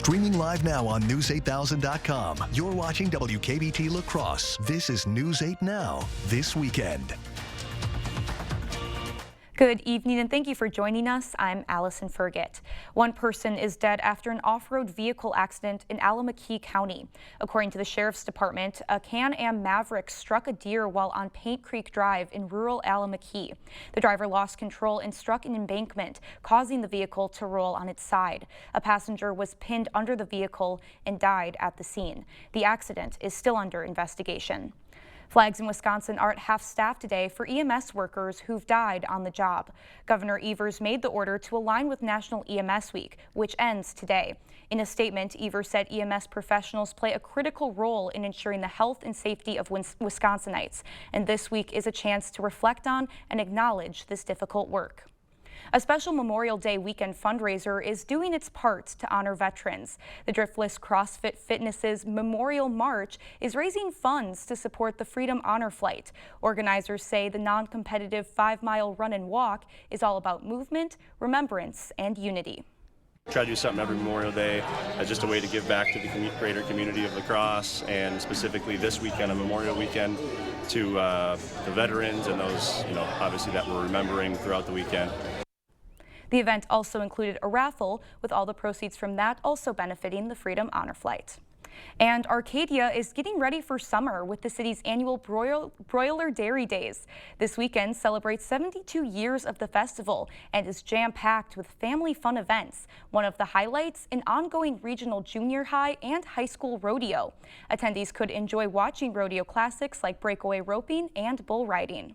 Streaming live now on News8000.com. You're watching WKBT La Crosse. This is News 8 Now, this weekend. Good evening and thank you for joining us. I'm Allison Fergit. One person is dead after an off-road vehicle accident in Allamakee County. According to the Sheriff's Department, a Can-Am Maverick struck a deer while on Paint Creek Drive in rural Allamakee. The driver lost control and struck an embankment, causing the vehicle to roll on its side. A passenger was pinned under the vehicle and died at the scene. The accident is still under investigation. Flags in Wisconsin are at half-staff today for EMS workers who've died on the job. Governor Evers made the order to align with National EMS Week, which ends today. In a statement, Evers said EMS professionals play a critical role in ensuring the health and safety of Wisconsinites, and this week is a chance to reflect on and acknowledge this difficult work. A special Memorial Day weekend fundraiser is doing its part to honor veterans. The Driftless CrossFit Fitness's Memorial March is raising funds to support the Freedom Honor Flight. Organizers say the non-competitive 5-mile run and walk is all about movement, remembrance, and unity. Try to do something every Memorial Day as just a way to give back to the greater community of La Crosse, and specifically this weekend, a Memorial Weekend, to the veterans and those, obviously that we're remembering throughout the weekend. The event also included a raffle, with all the proceeds from that also benefiting the Freedom Honor Flight. And Arcadia is getting ready for summer with the city's annual Broiler Dairy Days. This weekend celebrates 72 years of the festival and is jam-packed with family fun events. One of the highlights, an ongoing regional junior high and high school rodeo. Attendees could enjoy watching rodeo classics like breakaway roping and bull riding.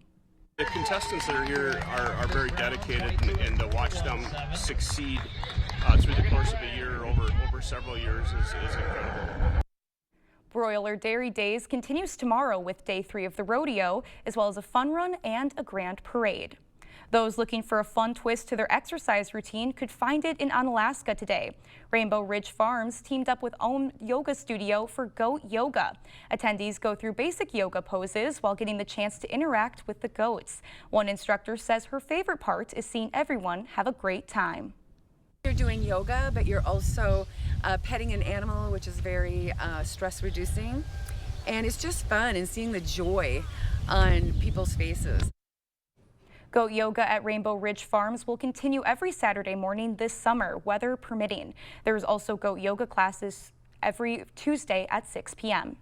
The contestants that are here are very dedicated, and to watch them succeed through the course of a year, over several years, is incredible. Broiler Dairy Days continues tomorrow with day 3 of the rodeo, as well as a fun run and a grand parade. Those looking for a fun twist to their exercise routine could find it in Onalaska today. Rainbow Ridge Farms teamed up with Om Yoga Studio for Goat Yoga. Attendees go through basic yoga poses while getting the chance to interact with the goats. One instructor says her favorite part is seeing everyone have a great time. You're doing yoga, but you're also petting an animal, which is very stress reducing. And it's just fun, and seeing the joy on people's faces. Goat yoga at Rainbow Ridge Farms will continue every Saturday morning this summer, weather permitting. There's also goat yoga classes every Tuesday at 6 p.m.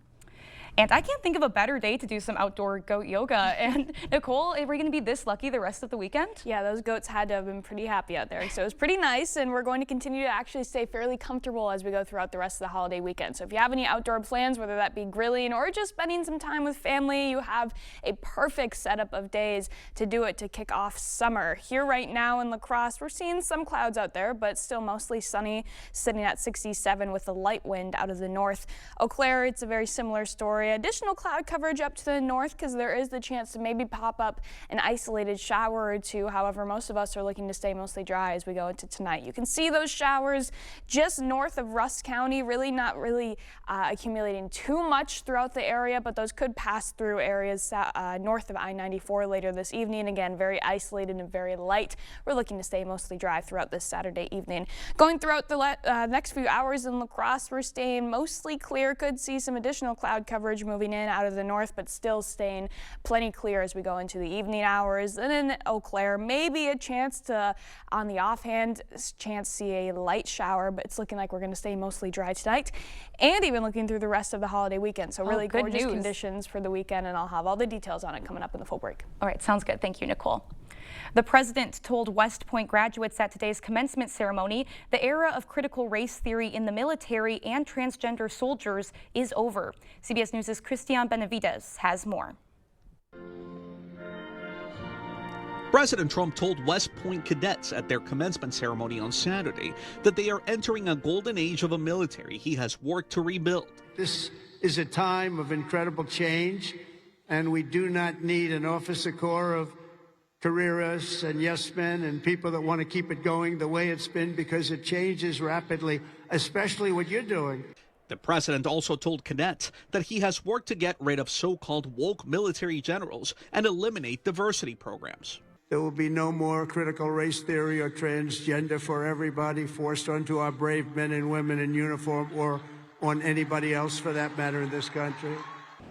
And I can't think of a better day to do some outdoor goat yoga. And Nicole, are we going to be this lucky the rest of the weekend? Yeah, those goats had to have been pretty happy out there. So it was pretty nice, and we're going to continue to actually stay fairly comfortable as we go throughout the rest of the holiday weekend. So if you have any outdoor plans, whether that be grilling or just spending some time with family, you have a perfect setup of days to do it to kick off summer. Here right now in La Crosse, we're seeing some clouds out there, but still mostly sunny, sitting at 67 with a light wind out of the north. Eau Claire, it's a very similar story. Additional cloud coverage up to the north because there is the chance to maybe pop up an isolated shower or two. However, most of us are looking to stay mostly dry as we go into tonight. You can see those showers just north of Rusk County, not really accumulating too much throughout the area, but those could pass through areas north of I-94 later this evening. Again, very isolated and very light. We're looking to stay mostly dry throughout this Saturday evening. Going throughout the next few hours in La Crosse, we're staying mostly clear. Could see some additional cloud coverage moving in out of the north, but still staying plenty clear as we go into the evening hours. And in Eau Claire, maybe a chance to, on the offhand, see a light shower, but it's looking like we're going to stay mostly dry tonight, and even looking through the rest of the holiday weekend. So really gorgeous conditions for the weekend, and I'll have all the details on it coming up in the full break. All right, sounds good. Thank you, Nicole. The president told West Point graduates at today's commencement ceremony the era of critical race theory in the military and transgender soldiers is over. CBS News' Christian Benavides has more. President Trump told West Point cadets at their commencement ceremony on Saturday that they are entering a golden age of a military he has worked to rebuild. This is a time of incredible change, and we do not need an officer corps of careerists and yes men and people that want to keep it going the way it's been, because it changes rapidly, especially what you're doing. The president also told cadets that he has worked to get rid of so-called woke military generals and eliminate diversity programs. There will be no more critical race theory or transgender for everybody forced onto our brave men and women in uniform or on anybody else for that matter in this country.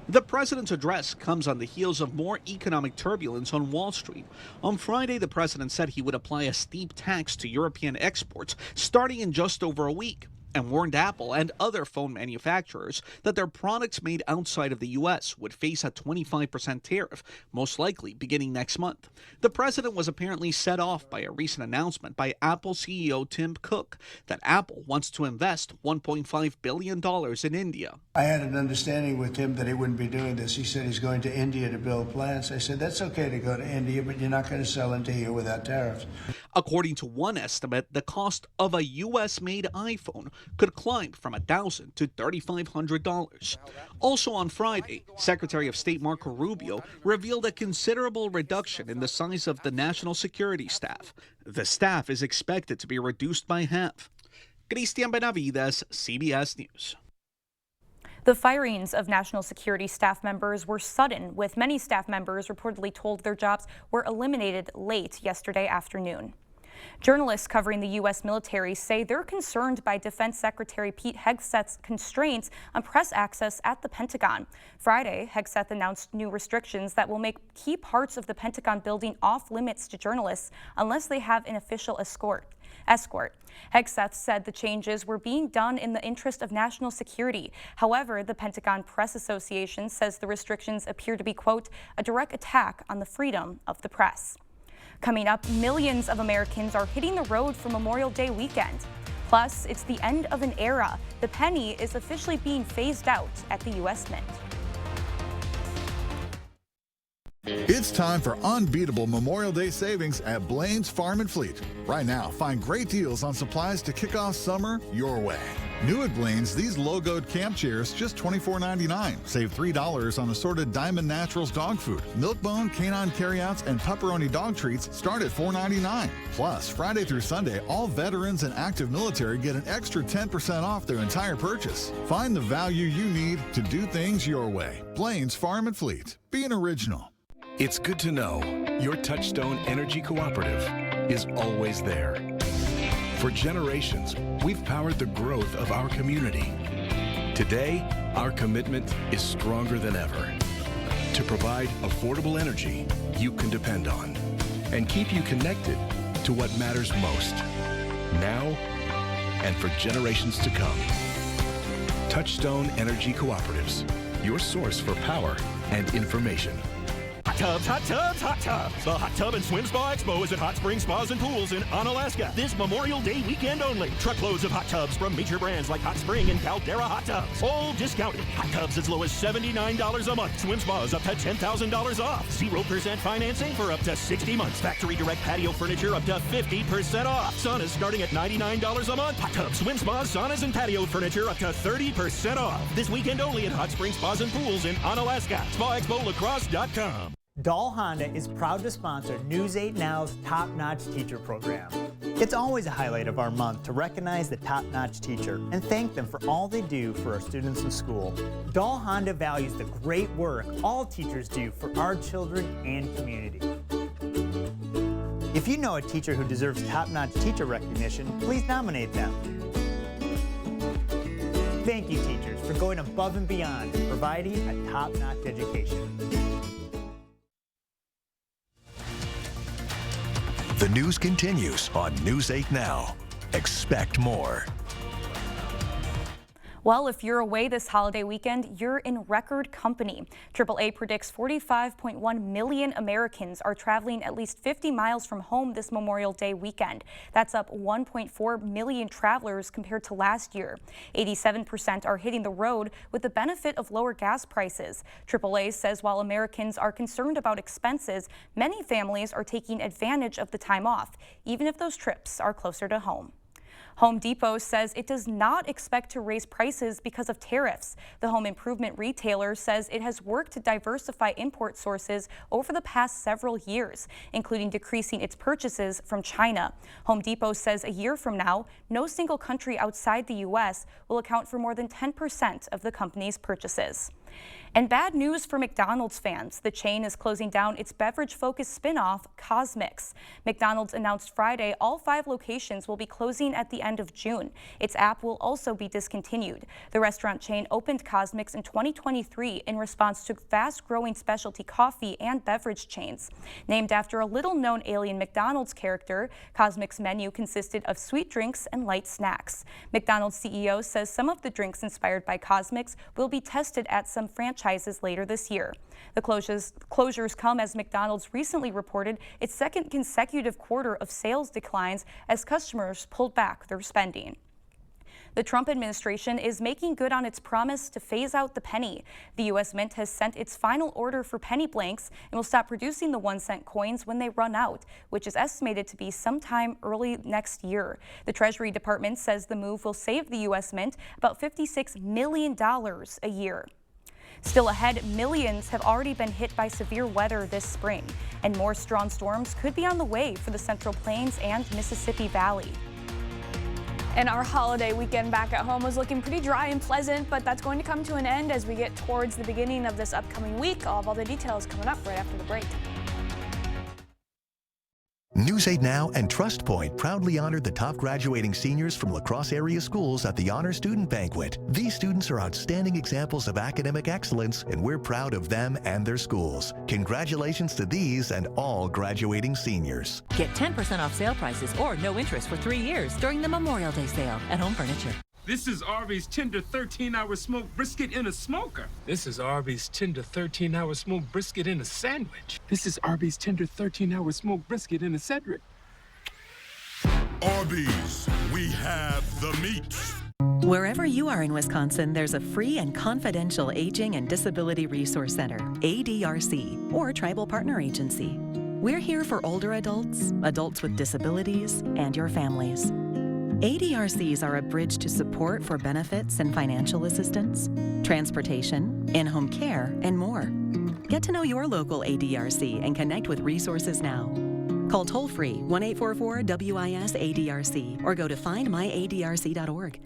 The president's address comes on the heels of more economic turbulence on Wall Street. On Friday, the president said he would apply a steep tax to European exports starting in just over a week, and warned Apple and other phone manufacturers that their products made outside of the U.S. would face a 25% tariff, most likely beginning next month. The president was apparently set off by a recent announcement by Apple CEO Tim Cook that Apple wants to invest $1.5 billion in India. I had an understanding with him that he wouldn't be doing this. He said he's going to India to build plants. I said, that's okay to go to India, but you're not going to sell into here without tariffs. According to one estimate, the cost of a U.S.-made iPhone could climb from $1,000 to $3,500. Also on Friday, Secretary of State Marco Rubio revealed a considerable reduction in the size of the national security staff. The staff is expected to be reduced by half. Cristian Benavides, CBS News. The firings of national security staff members were sudden, with many staff members reportedly told their jobs were eliminated late yesterday afternoon. Journalists covering the U.S. military say they're concerned by Defense Secretary Pete Hegseth's constraints on press access at the Pentagon. Friday, Hegseth announced new restrictions that will make key parts of the Pentagon building off limits to journalists unless they have an official escort. Hegseth said the changes were being done in the interest of national security. However, the Pentagon Press Association says the restrictions appear to be, quote, a direct attack on the freedom of the press. Coming up, millions of Americans are hitting the road for Memorial Day weekend. Plus, it's the end of an era. The penny is officially being phased out at the U.S. Mint. It's time for unbeatable Memorial Day savings at Blaine's Farm and Fleet. Right now, find great deals on supplies to kick off summer your way. New at Blaine's, these logoed camp chairs just $24.99. Save $3 on assorted Diamond Naturals dog food. Milkbone, canine carryouts, and pepperoni dog treats start at $4.99. Plus, Friday through Sunday, all veterans and active military get an extra 10% off their entire purchase. Find the value you need to do things your way. Blaine's Farm and Fleet. Be an original. It's good to know your Touchstone Energy Cooperative is always there. For generations, we've powered the growth of our community. Today, our commitment is stronger than ever to provide affordable energy you can depend on and keep you connected to what matters most, now and for generations to come. Touchstone Energy Cooperatives, your source for power and information. Hot tubs, hot tubs, hot tubs. The Hot Tub and Swim Spa Expo is at Hot Springs Spas and Pools in Onalaska this Memorial Day weekend only. Truckloads of hot tubs from major brands like Hot Spring and Caldera Hot Tubs. All discounted. Hot tubs as low as $79 a month. Swim spas up to $10,000 off. 0% financing for up to 60 months. Factory direct patio furniture up to 50% off. Saunas starting at $99 a month. Hot tubs, swim spas, saunas, and patio furniture up to 30% off. This weekend only at Hot Springs Spas and Pools in Onalaska. SpaExpoLacrosse.com. Dahl Honda is proud to sponsor News 8 Now's Top Notch Teacher program. It's always a highlight of our month to recognize the top-notch teacher and thank them for all they do for our students in school. Dahl Honda values the great work all teachers do for our children and community. If you know a teacher who deserves top-notch teacher recognition, please nominate them. Thank you, teachers, for going above and beyond and providing a top-notch education. The news continues on News 8 Now. Expect more. Well, if you're away this holiday weekend, you're in record company. AAA predicts 45.1 million Americans are traveling at least 50 miles from home this Memorial Day weekend. That's up 1.4 million travelers compared to last year. 87% are hitting the road with the benefit of lower gas prices. AAA says while Americans are concerned about expenses, many families are taking advantage of the time off, even if those trips are closer to home. Home Depot says it does not expect to raise prices because of tariffs. The home improvement retailer says it has worked to diversify import sources over the past several years, including decreasing its purchases from China. Home Depot says a year from now, no single country outside the U.S. will account for more than 10% of the company's purchases. And bad news for McDonald's fans. The chain is closing down its beverage-focused spin-off, CosMc's. McDonald's announced Friday all 5 locations will be closing at the end of June. Its app will also be discontinued. The restaurant chain opened CosMc's in 2023 in response to fast-growing specialty coffee and beverage chains. Named after a little-known alien McDonald's character, CosMc's menu consisted of sweet drinks and light snacks. McDonald's CEO says some of the drinks inspired by CosMc's will be tested at some franchises later this year. The closures come as McDonald's recently reported its second consecutive quarter of sales declines as customers pulled back their spending. The Trump administration is making good on its promise to phase out the penny. The U.S. Mint has sent its final order for penny blanks and will stop producing the 1-cent coins when they run out, which is estimated to be sometime early next year. The Treasury Department says the move will save the U.S. Mint about $56 million a year. Still ahead, millions have already been hit by severe weather this spring, and more strong storms could be on the way for the Central Plains and Mississippi Valley. And our holiday weekend back at home was looking pretty dry and pleasant, but that's going to come to an end as we get towards the beginning of this upcoming week. I'll have all the details coming up right after the break. News 8 Now and Trust Point proudly honored the top graduating seniors from La Crosse area schools at the Honor Student Banquet. These students are outstanding examples of academic excellence, and we're proud of them and their schools. Congratulations to these and all graduating seniors. Get 10% off sale prices or no interest for 3 years during the Memorial Day sale at Home Furniture. This is Arby's tender 13-hour smoked brisket in a smoker. This is Arby's tender 13-hour smoked brisket in a sandwich. This is Arby's tender 13-hour smoked brisket in a Cedric. Arby's, we have the meat. Wherever you are in Wisconsin, there's a free and confidential Aging and Disability Resource Center, ADRC, or Tribal Partner Agency. We're here for older adults, adults with disabilities, and your families. ADRCs are a bridge to support for benefits and financial assistance, transportation, in-home care, and more. Get to know your local ADRC and connect with resources now. Call toll-free 1-844-WIS-ADRC or go to findmyadrc.org.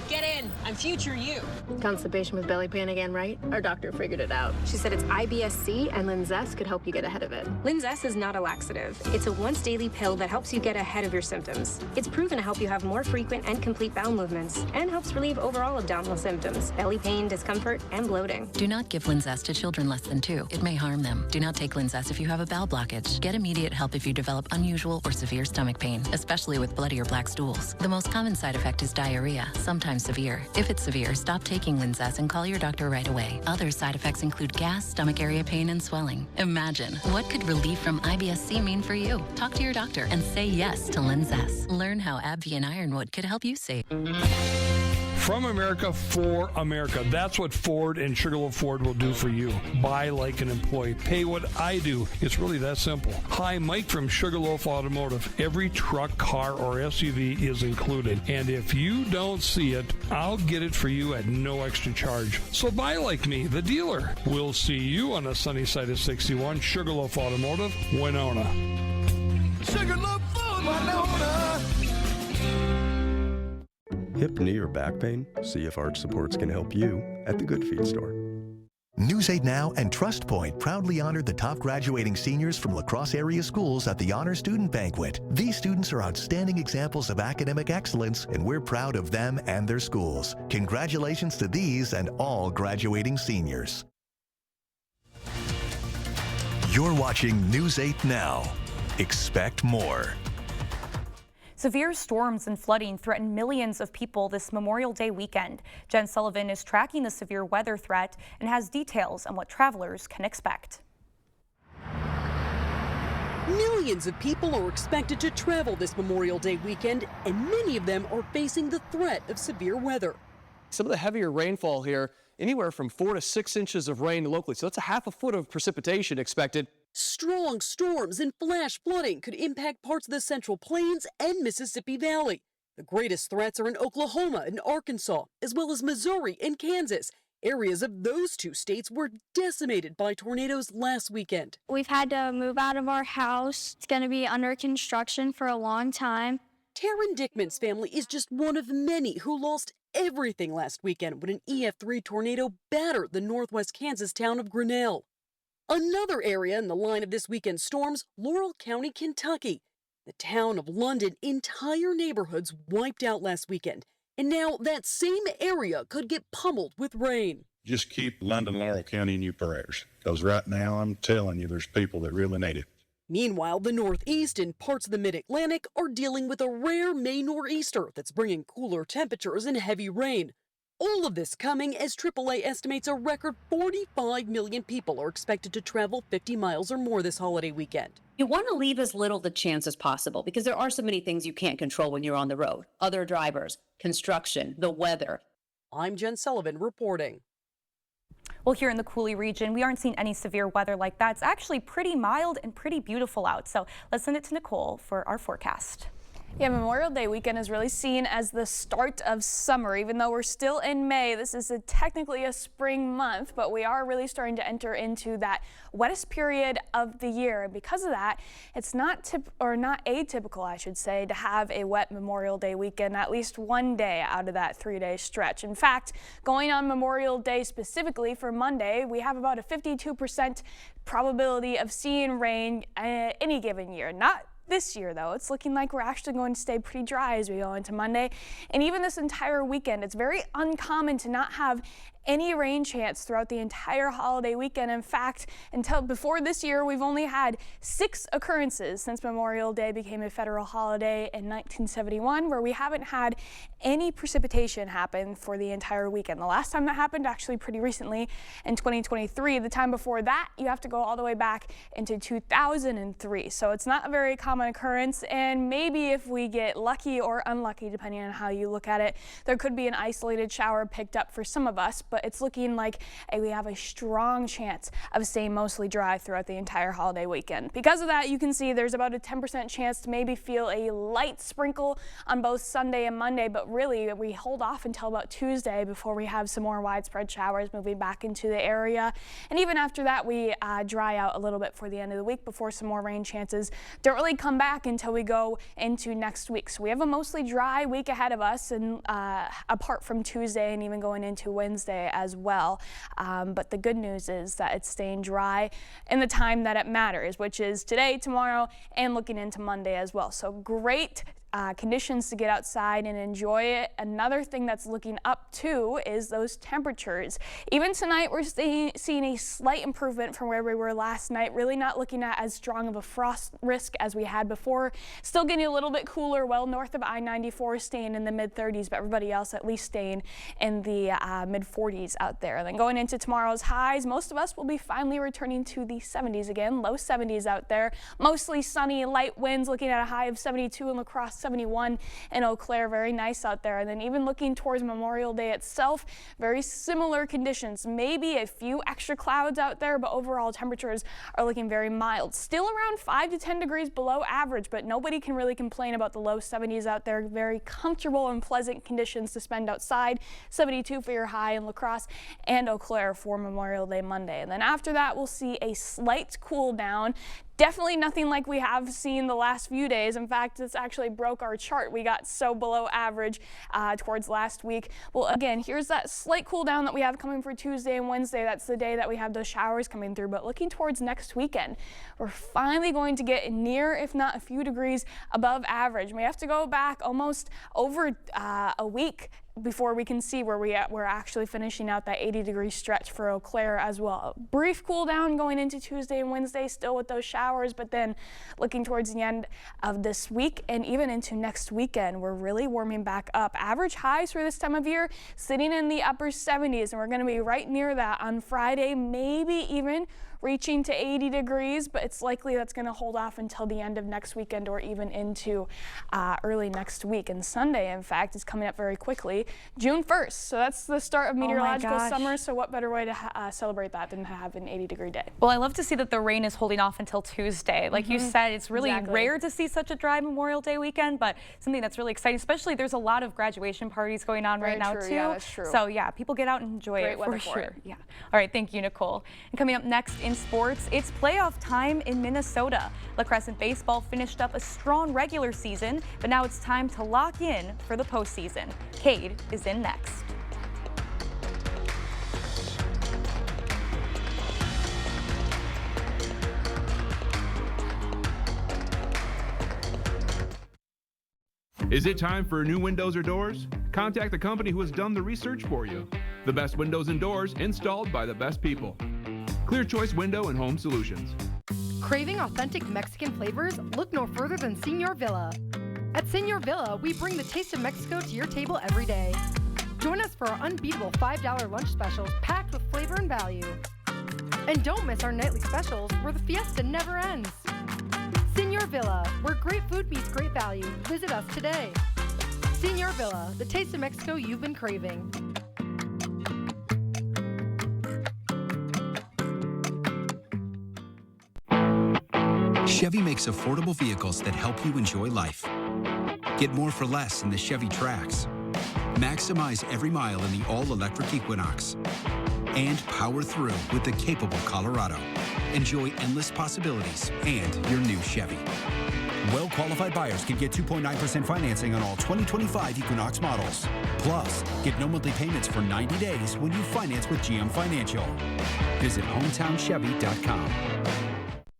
Get in. I'm future you. Constipation with belly pain again, right? Our doctor figured it out. She said it's IBS-C and Linzess could help you get ahead of it. Linzess is not a laxative. It's a once daily pill that helps you get ahead of your symptoms. It's proven to help you have more frequent and complete bowel movements and helps relieve overall abdominal symptoms, belly pain, discomfort, and bloating. Do not give Linzess to children less than 2. It may harm them. Do not take Linzess if you have a bowel blockage. Get immediate help if you develop unusual or severe stomach pain, especially with bloody or black stools. The most common side effect is diarrhea, sometimes severe. If it's severe, stop taking Linzess and call your doctor right away. Other side effects include gas, stomach area pain, and swelling. Imagine, what could relief from IBS-C mean for you? Talk to your doctor and say yes to Linzess. Learn how AbbVie and Ironwood could help you save. From America, for America. That's what Ford and Sugarloaf Ford will do for you. Buy like an employee. Pay what I do. It's really that simple. Hi, Mike from Sugarloaf Automotive. Every truck, car, or SUV is included. And if you don't see it, I'll get it for you at no extra charge. So buy like me, the dealer. We'll see you on the sunny side of 61, Sugarloaf Automotive, Winona. Sugarloaf Ford, Winona. Hip, knee, or back pain? See if Arch Supports can help you at the Good Feet store. News 8 Now and Trust Point proudly honored the top graduating seniors from La Crosse area schools at the Honor Student Banquet. These students are outstanding examples of academic excellence, and we're proud of them and their schools. Congratulations to these and all graduating seniors. You're watching News 8 Now. Expect more. Severe storms and flooding threaten millions of people this Memorial Day weekend. Jen Sullivan is tracking the severe weather threat and has details on what travelers can expect. Millions of people are expected to travel this Memorial Day weekend, and many of them are facing the threat of severe weather. Some of the heavier rainfall here, anywhere from 4 to 6 inches of rain locally, so that's a half a foot of precipitation expected. Strong storms and flash flooding could impact parts of the Central Plains and Mississippi Valley. The greatest threats are in Oklahoma and Arkansas, as well as Missouri and Kansas. Areas of those two states were decimated by tornadoes last weekend. We've had to move out of our house. It's going to be under construction for a long time. Taryn Dickman's family is just one of many who lost everything last weekend when an EF3 tornado battered the northwest Kansas town of Grinnell. Another area in the line of this weekend's storms, Laurel County, Kentucky. The town of London, entire neighborhoods wiped out last weekend, and now that same area could get pummeled with rain. Just keep London, Laurel County in your prayers, because right now I'm telling you there's people that really need it. Meanwhile, the Northeast and parts of the Mid-Atlantic are dealing with a rare May nor'easter that's bringing cooler temperatures and heavy rain. All of this coming as AAA estimates a record 45 million people are expected to travel 50 miles or more this holiday weekend. You want to leave as little the chance as possible because there are so many things you can't control when you're on the road. Other drivers, construction, the weather. I'm Jen Sullivan reporting. Well, here in the Coulee region, we aren't seeing any severe weather like that. It's actually pretty mild and pretty beautiful out. So let's send it to Nicole for our forecast. Yeah, Memorial Day weekend is really seen as the start of summer. Even though we're still in May, this is technically a spring month, but we are really starting to enter into that wettest period of the year. And because of that, it's not atypical, I should say, to have a wet Memorial Day weekend at least one day out of that 3-day stretch. In fact, going on Memorial Day specifically for Monday, we have about a 52% probability of seeing rain any given year. Not this year, though. It's looking like we're actually going to stay pretty dry as we go into Monday. And even this entire weekend, it's very uncommon to not have any rain chance throughout the entire holiday weekend. In fact, until before this year, we've only had 6 occurrences since Memorial Day became a federal holiday in 1971, where we haven't had any precipitation happen for the entire weekend. The last time that happened, actually pretty recently, in 2023. The time before that, you have to go all the way back into 2003. So it's not a very common occurrence, and maybe if we get lucky or unlucky, depending on how you look at it, there could be an isolated shower picked up for some of us, but it's looking like we have a strong chance of staying mostly dry throughout the entire holiday weekend. Because of that, you can see there's about a 10% chance to maybe feel a light sprinkle on both Sunday and Monday, but really we hold off until about Tuesday before we have some more widespread showers moving back into the area. And even after that, we dry out a little bit for the end of the week before some more rain chances don't really come back until we go into next week. So we have a mostly dry week ahead of us, and apart from Tuesday and even going into Wednesday as well. But the good news is that it's staying dry in the time that it matters, which is today, tomorrow, and looking into Monday as well. So great conditions to get outside and enjoy it. Another thing that's looking up too is those temperatures. Even tonight, we're seeing a slight improvement from where we were last night. Really not looking at as strong of a frost risk as we had before. Still getting a little bit cooler, well north of I-94, staying in the mid-30s, but everybody else at least staying in the mid-40s out there. And then going into tomorrow's highs, most of us will be finally returning to the 70s again, low 70s out there. Mostly sunny, light winds, looking at a high of 72 in La Crosse, 71 in Eau Claire. Very nice out there. And then even looking towards Memorial Day itself, very similar conditions. Maybe a few extra clouds out there, but overall temperatures are looking very mild. Still around 5 to 10 degrees below average, but nobody can really complain about the low 70s out there. Very comfortable and pleasant conditions to spend outside. 72 for your high in La Crosse and Eau Claire for Memorial Day Monday. And then after that, we'll see a slight cool down. Definitely nothing like we have seen the last few days. In fact, this actually broke our chart. We got so below average towards last week. Well, again, here's that slight cool down that we have coming for Tuesday and Wednesday. That's the day that we have those showers coming through. But looking towards next weekend, we're finally going to get near, if not a few degrees above average. We have to go back almost over a week before we can see where we're actually finishing out that 80-degree stretch for Eau Claire as well. A brief cool down going into Tuesday and Wednesday, still with those showers, but then looking towards the end of this week and even into next weekend, we're really warming back up. Average highs for this time of year sitting in the upper 70s, and we're going to be right near that on Friday, maybe even reaching to 80 degrees, but it's likely that's going to hold off until the end of next weekend or even into early next week. And Sunday, in fact, is coming up very quickly, June 1st. So that's the start of meteorological summer. So what better way to celebrate that than to have an 80-degree day? Well, I love to see that the rain is holding off until Tuesday. Like you said, it's really rare to see such a dry Memorial Day weekend, but something that's really exciting, especially there's a lot of graduation parties going on right now too. Yeah, that's true. So yeah, people get out and enjoy it for sure. Yeah. All right, thank you, Nicole. And coming up next in sports, it's playoff time in Minnesota. La Crescent baseball finished up a strong regular season, but now it's time to lock in for the postseason. Cade is in next. Is it time for new windows or doors? Contact the company who has done the research for you. The best windows and doors installed by the best people. Clear Choice Window and Home Solutions. Craving authentic Mexican flavors? Look no further than Senor Villa. At Senor Villa, we bring the taste of Mexico to your table every day. Join us for our unbeatable $5 lunch specials packed with flavor and value. And don't miss our nightly specials where the fiesta never ends. Senor Villa, where great food meets great value. Visit us today. Senor Villa, the taste of Mexico you've been craving. Chevy makes affordable vehicles that help you enjoy life. Get more for less in the Chevy Trax. Maximize every mile in the all-electric Equinox. And power through with the capable Colorado. Enjoy endless possibilities and your new Chevy. Well-qualified buyers can get 2.9% financing on all 2025 Equinox models. Plus, get no monthly payments for 90 days when you finance with GM Financial. Visit HometownChevy.com.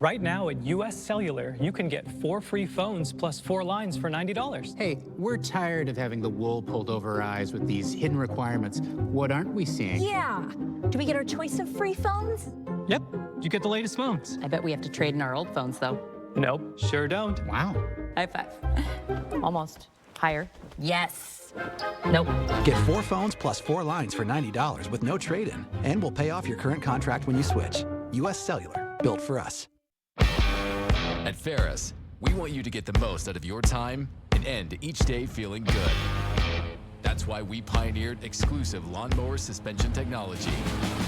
Right now at US Cellular, you can get 4 free phones plus 4 lines for $90. Hey, we're tired of having the wool pulled over our eyes with these hidden requirements. What aren't we seeing? Yeah. Do we get our choice of free phones? Yep, you get the latest phones. I bet we have to trade in our old phones, though. Nope, sure don't. Wow. High five. Almost. Higher. Yes. Nope. Get 4 phones plus 4 lines for $90 with no trade-in. And we'll pay off your current contract when you switch. US Cellular, built for us. At Ferris, we want you to get the most out of your time and end each day feeling good. That's why we pioneered exclusive lawnmower suspension technology,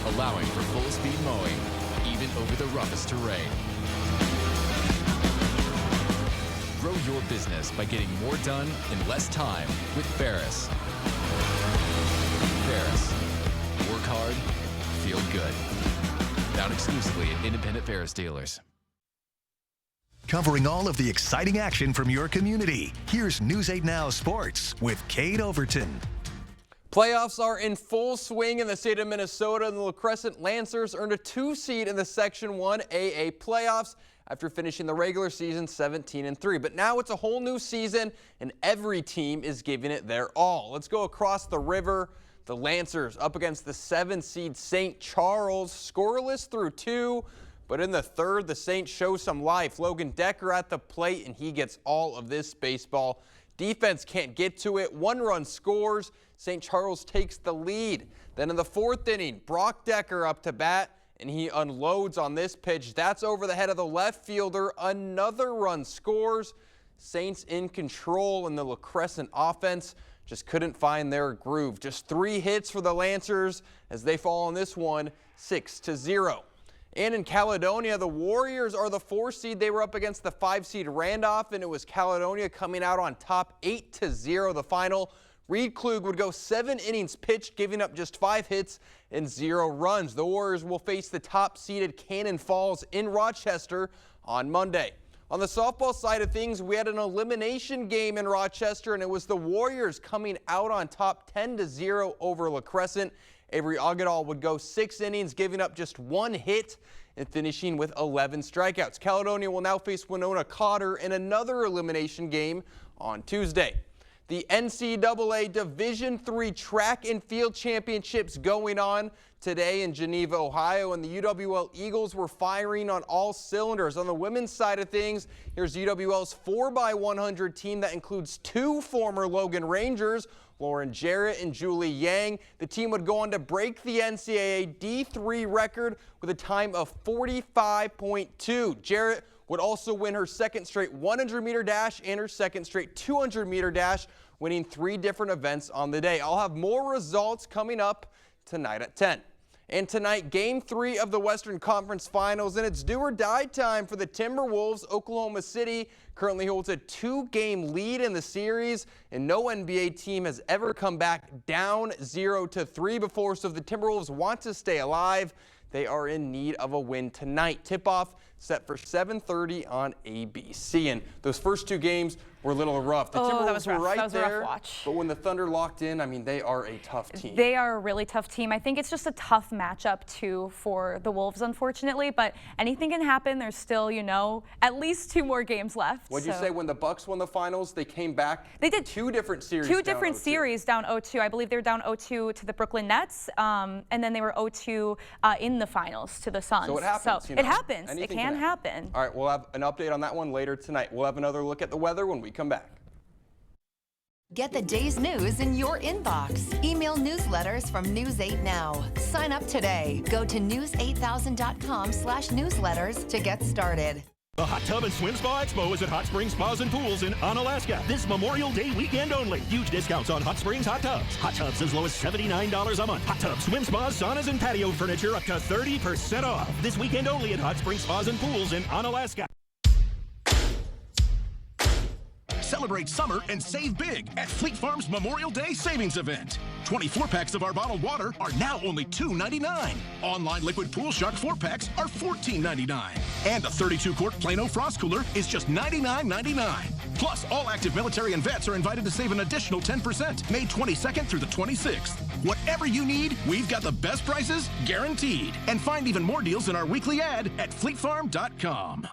allowing for full-speed mowing, even over the roughest terrain. Grow your business by getting more done in less time with Ferris. Ferris. Work hard, feel good. Found exclusively at independent Ferris dealers. Covering all of the exciting action from your community, here's News 8 Now Sports with Cade Overton. Playoffs are in full swing in the state of Minnesota, and the La Crescent Lancers earned a 2 seed in the Section 1 AA playoffs after finishing the regular season 17-3. But now it's a whole new season, and every team is giving it their all. Let's go across the river. The Lancers up against the 7 seed St. Charles, scoreless through 2. But in the third, the Saints show some life. Logan Decker at the plate, and he gets all of this baseball. Defense can't get to it. 1 run scores. St. Charles takes the lead. Then in the 4th inning, Brock Decker up to bat, and he unloads on this pitch. That's over the head of the left fielder. Another run scores. Saints in control, in the La Crescent offense just couldn't find their groove. Just 3 hits for the Lancers as they fall on this one 6-0. And in Caledonia, the Warriors are the 4 seed. They were up against the 5 seed Randolph, and it was Caledonia coming out on top 8-0 the final. Reed Klug would go 7 innings pitched, giving up just 5 hits and 0 runs. The Warriors will face the top seeded Cannon Falls in Rochester on Monday. On the softball side of things, we had an elimination game in Rochester, and it was the Warriors coming out on top 10-0 over La Crescent. Avery Agadal would go 6 innings, giving up just 1 hit and finishing with 11 strikeouts. Caledonia will now face Winona Cotter in another elimination game on Tuesday. The NCAA Division III Track and Field Championships going on today in Geneva, Ohio, and the UWL Eagles were firing on all cylinders. On the women's side of things, here's UWL's 4x100 team that includes 2 former Logan Rangers, Lauren Jarrett and Julie Yang. The team would go on to break the NCAA D3 record with a time of 45.2. Jarrett would also win her 2nd straight 100-meter dash and her 2nd straight 200-meter dash, winning 3 different events on the day. I'll have more results coming up tonight at 10. And tonight, Game 3 of the Western Conference Finals, and it's do or die time for the Timberwolves. Oklahoma City currently holds a 2-game lead in the series, and no NBA team has ever come back down 0-3 before, so if the Timberwolves want to stay alive, They are in need of a win tonight. Tip-off set for 7:30 on ABC. And those first two games were a little rough. The Timberwolves were right there, but when the Thunder locked in, I mean, they are a tough team. They are a really tough team. I think it's just a tough matchup, too, for the Wolves, unfortunately. But anything can happen. There's still, you know, at least 2 more games left. What'd you say when the Bucks won the finals? They came back. They did 2 different series. 2 different series down 0-2. I believe they were down 0-2 to the Brooklyn Nets, and then they were 0-2 in the finals to the Suns. So it happens. So it happens. Anything it can happen. All right, we'll have an update on that one later tonight. We'll have another look at the weather when we come back. Get the day's news in your inbox. Email newsletters from News 8 Now. Sign up today. Go to news8000.com/newsletters to get started. The Hot Tub and Swim Spa Expo is at Hot Springs Spas and Pools in Onalaska. This Memorial Day weekend only. Huge discounts on Hot Springs hot tubs. Hot tubs as low as $79 a month. Hot tubs, swim spas, saunas, and patio furniture up to 30% off. This weekend only at Hot Springs Spas and Pools in Onalaska. Celebrate summer and save big at Fleet Farm's Memorial Day Savings Event. 24 packs of our bottled water are now only $2.99. Online liquid Pool Shark 4-packs are $14.99. And the 32-quart Plano Frost Cooler is just $99.99. Plus, all active military and vets are invited to save an additional 10%, May 22nd through the 26th. Whatever you need, we've got the best prices guaranteed. And find even more deals in our weekly ad at fleetfarm.com.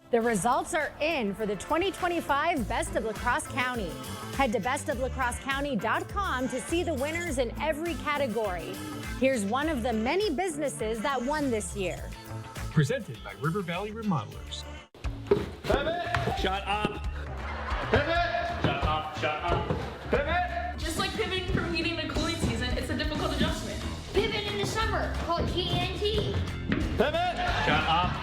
The results are in for the 2025 Best of La Crosse County. Head to bestoflacrossecounty.com to see the winners in every category. Here's one of the many businesses that won this year. Presented by River Valley Remodelers. Pivot! Shut up! Pivot! Shut up, shut up. Pivot! Just like pivoting from heating to cooling season, it's a difficult adjustment. Pivot in the summer, called GNT. Pivot! Shut up.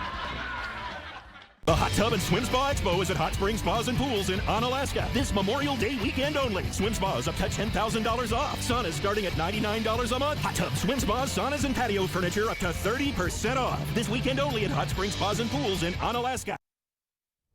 The Hot Tub and Swim Spa Expo is at Hot Springs Spas and Pools in Onalaska. This Memorial Day weekend only. Swim spas up to $10,000 off. Saunas starting at $99 a month. Hot tubs, swim spas, saunas, and patio furniture up to 30% off. This weekend only at Hot Springs Spas and Pools in Onalaska.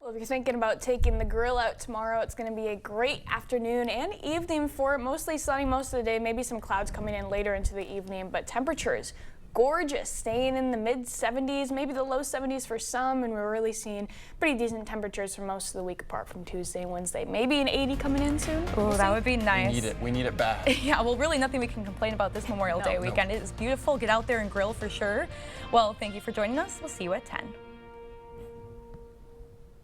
Well, if you're thinking about taking the grill out tomorrow, it's going to be a great afternoon and evening for it. Mostly sunny most of the day, maybe some clouds coming in later into the evening, but temperatures gorgeous, staying in the mid 70s, maybe the low 70s for some, and we're really seeing pretty decent temperatures for most of the week apart from Tuesday and Wednesday. Maybe an 80 coming in soon. Oh, that would be nice. We need it back. Yeah, well, really nothing we can complain about this Memorial Day weekend. It is beautiful. Get out there and grill for sure. Well, thank you for joining us. We'll see you at 10.